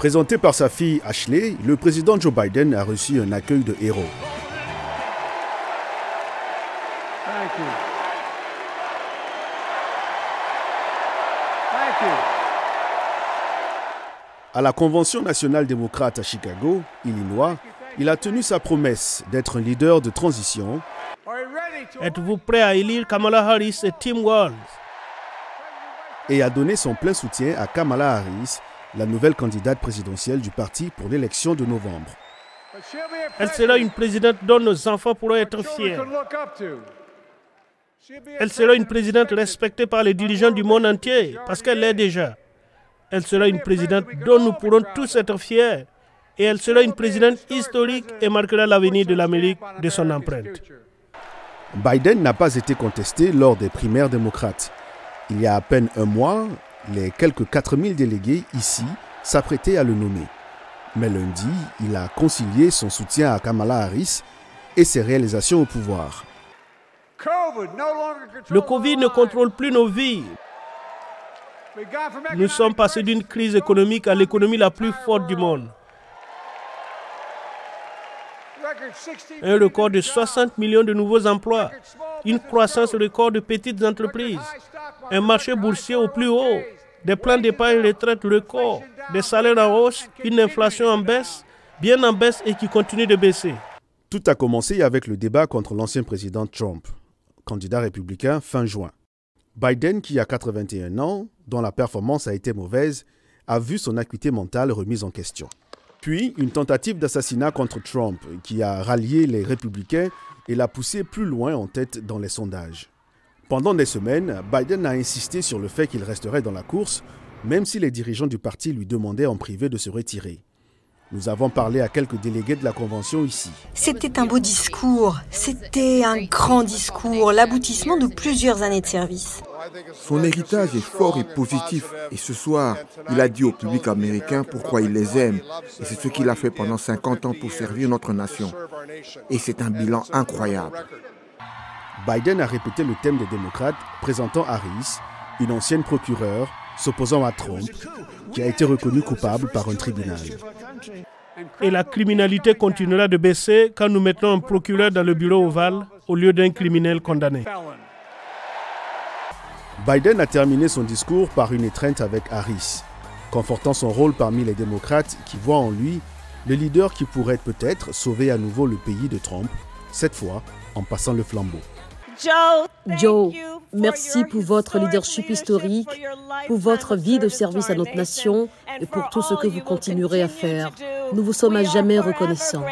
Présenté par sa fille Ashley, le président Joe Biden a reçu un accueil de héros. À la Convention nationale démocrate à Chicago, Illinois, il a tenu sa promesse d'être un leader de transition. Êtes-vous prêt à élire Kamala Harris et Tim Walz? Et a donné son plein soutien à Kamala Harris, la nouvelle candidate présidentielle du parti pour l'élection de novembre. Elle sera une présidente dont nos enfants pourront être fiers. Elle sera une présidente respectée par les dirigeants du monde entier, parce qu'elle l'est déjà. Elle sera une présidente dont nous pourrons tous être fiers. Et elle sera une présidente historique et marquera l'avenir de l'Amérique de son empreinte. Biden n'a pas été contesté lors des primaires démocrates. Il y a à peine un mois, les quelques 4000 délégués ici s'apprêtaient à le nommer. Mais lundi, il a concilié son soutien à Kamala Harris et ses réalisations au pouvoir. Le Covid ne contrôle plus nos vies. Nous sommes passés d'une crise économique à l'économie la plus forte du monde. Un record de 60 millions de nouveaux emplois, une croissance record de petites entreprises, un marché boursier au plus haut, des plans d'épargne retraite records, des salaires en hausse, une inflation en baisse, bien en baisse et qui continue de baisser. Tout a commencé avec le débat contre l'ancien président Trump, candidat républicain fin juin. Biden, qui a 81 ans, dont la performance a été mauvaise, a vu son acuité mentale remise en question. Puis, une tentative d'assassinat contre Trump qui a rallié les républicains et l'a poussé plus loin en tête dans les sondages. Pendant des semaines, Biden a insisté sur le fait qu'il resterait dans la course, même si les dirigeants du parti lui demandaient en privé de se retirer. Nous avons parlé à quelques délégués de la Convention ici. C'était un beau discours, c'était un grand discours, l'aboutissement de plusieurs années de service. Son héritage est fort et positif. Et ce soir, il a dit au public américain pourquoi il les aime. Et c'est ce qu'il a fait pendant 50 ans pour servir notre nation. Et c'est un bilan incroyable. Biden a répété le thème des démocrates, présentant Harris, une ancienne procureure s'opposant à Trump, qui a été reconnue coupable par un tribunal. Et la criminalité continuera de baisser quand nous mettons un procureur dans le bureau ovale au lieu d'un criminel condamné. Biden a terminé son discours par une étreinte avec Harris, confortant son rôle parmi les démocrates qui voient en lui le leader qui pourrait peut-être sauver à nouveau le pays de Trump, cette fois en passant le flambeau. Joe, merci pour votre leadership historique, pour votre vie de service à notre nation et pour tout ce que vous continuerez à faire. Nous vous sommes à jamais reconnaissants.